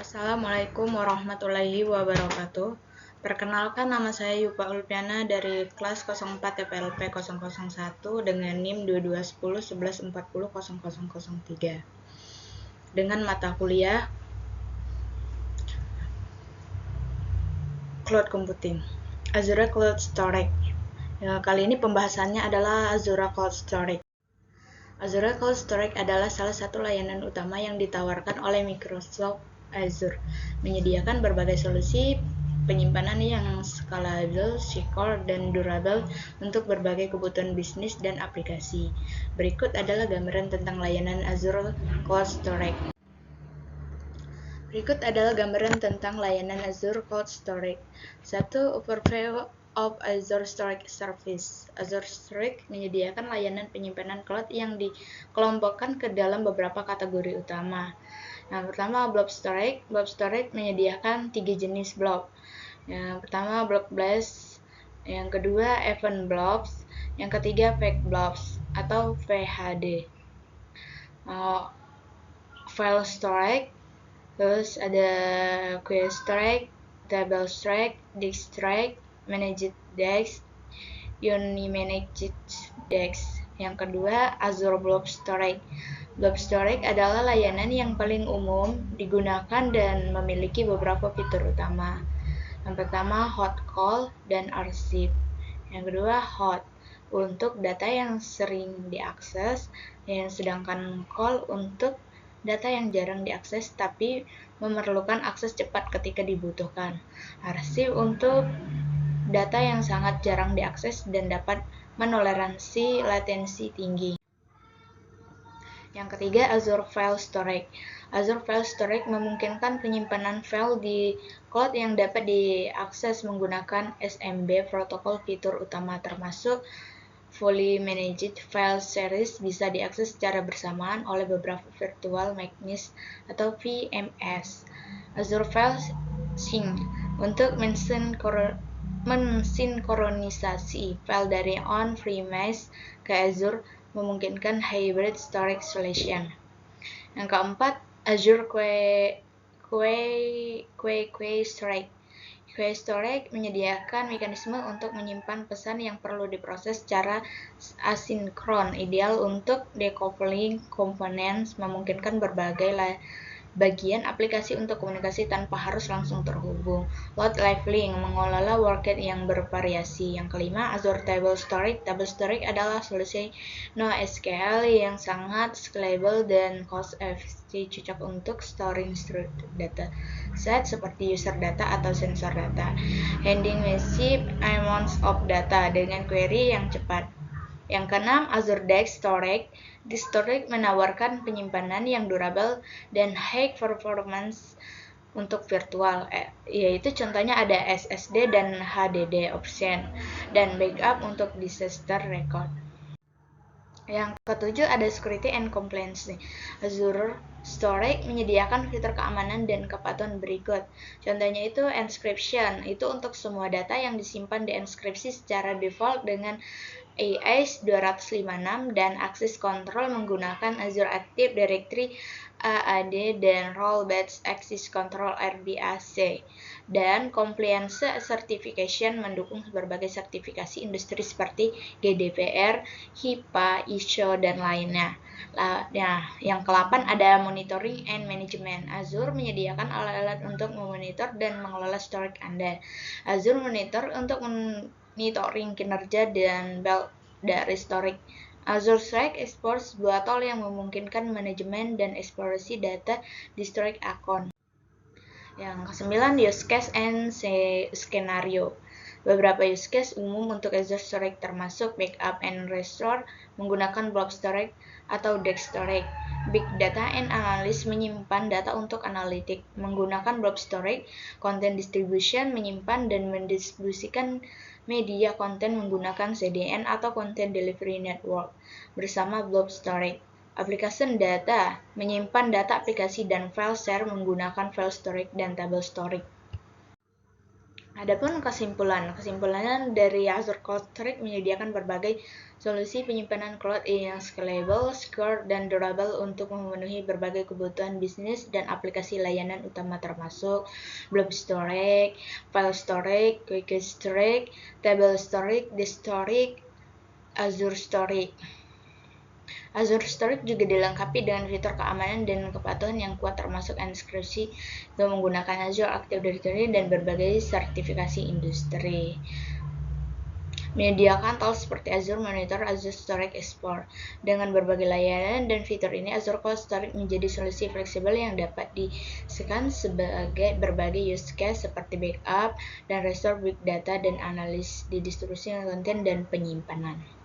Assalamualaikum warahmatullahi wabarakatuh. Perkenalkan, nama saya Yupa Ulpiana dari kelas 04 TPLP 001 dengan NIM 221011400003 dengan mata kuliah Cloud Computing, Azure Cloud Storage. Kali ini pembahasannya adalah Azure Cloud Storage. Azure Cloud Storage adalah salah satu layanan utama yang ditawarkan oleh Microsoft Azure, menyediakan berbagai solusi penyimpanan yang scalable, secure, dan durable untuk berbagai kebutuhan bisnis dan aplikasi. Berikut adalah gambaran tentang layanan Azure Cloud Storage. Berikut adalah gambaran tentang layanan Azure Cloud Storage. 1. Overview of Azure Storage Service. Azure Storage menyediakan layanan penyimpanan cloud yang dikelompokkan ke dalam beberapa kategori utama. Yang pertama, blob storage. Blob storage menyediakan 3 jenis blob. Yang pertama, block blast. Yang kedua, event blobs. Yang ketiga, fake blobs atau VHD. File storage. Terus ada queue storage, table storage, disk storage, managed disk, Uni-managed disk. Yang kedua, Azure Blob Storage. Blob Storage adalah layanan yang paling umum digunakan dan memiliki beberapa fitur utama. Yang pertama, hot call dan archive. Yang kedua, hot untuk data yang sering diakses, sedangkan call untuk data yang jarang diakses tapi memerlukan akses cepat ketika dibutuhkan. Archive untuk data yang sangat jarang diakses dan dapat menoleransi latensi tinggi. Yang ketiga, Azure File Storage. Azure File Storage memungkinkan penyimpanan file di cloud yang dapat diakses menggunakan SMB protokol. Fitur utama termasuk Fully Managed File Series bisa diakses secara bersamaan oleh beberapa virtual machines atau VMS. Azure File Sync untuk mensinkronisasi file dari on-premise ke Azure memungkinkan hybrid storage solution. Yang keempat, Azure Queue Storage. Queue Storage menyediakan mekanisme untuk menyimpan pesan yang perlu diproses secara asinkron, ideal untuk decoupling components, memungkinkan berbagai bagian aplikasi untuk komunikasi tanpa harus langsung terhubung. Load leveling mengelola workload yang bervariasi. Yang kelima, Azure Table Storage. Table Storage adalah solusi NoSQL yang sangat scalable dan cost efficient, cocok untuk storing data set seperti user data atau sensor data. Handling massive amounts of data dengan query yang cepat. Yang keenam, Azure Disk Storage. Disk Storage menawarkan penyimpanan yang durable dan high performance untuk virtual, yaitu contohnya ada SSD dan HDD option, dan backup untuk disaster record. Yang ketujuh ada Security and Compliance. Azure Storage menyediakan fitur keamanan dan kepatuhan berikut. Contohnya itu encryption, itu untuk semua data yang disimpan dienkripsi secara default dengan AES-256 dan Access Control menggunakan Azure Active Directory AAD dan Role-Based Access Control RBAC. Dan Compliance Certification mendukung berbagai sertifikasi industri seperti GDPR, HIPAA, ISO, dan lainnya. Yang ke-8 ada Monitoring and Management. Azure menyediakan alat-alat untuk memonitor dan mengelola storage Anda. Azure Monitor untuk monitoring kinerja dan build dari storage. Azure Storage Export, sebuah tool yang memungkinkan manajemen dan eksplorasi data di storage account. Yang ke-9, use case and scenario. Beberapa use case umum untuk Azure Storage termasuk backup and restore menggunakan blob storage atau disk storage. Big Data and Analysis menyimpan data untuk analitik menggunakan blob storage. Content Distribution menyimpan dan mendistribusikan media konten menggunakan CDN atau Content Delivery Network bersama blob storage. Application Data menyimpan data aplikasi dan file share menggunakan file storage dan table storage. Adapun kesimpulannya dari Azure Cloud Storage menyediakan berbagai solusi penyimpanan cloud yang scalable, secure, dan durable untuk memenuhi berbagai kebutuhan bisnis dan aplikasi layanan utama termasuk blob storage, file storage, quick storage, table storage, disk storage, Azure Storage. Azure Storage juga dilengkapi dengan fitur keamanan dan kepatuhan yang kuat termasuk enkripsi untuk menggunakan Azure Active Directory dan berbagai sertifikasi industri. Menyediakan tools seperti Azure Monitor, Azure Storage Export. Dengan berbagai layanan dan fitur ini, Azure Cloud Storage menjadi solusi fleksibel yang dapat disesuaikan sebagai berbagai use case seperti backup dan restore big data dan analis di distribusi konten dan penyimpanan.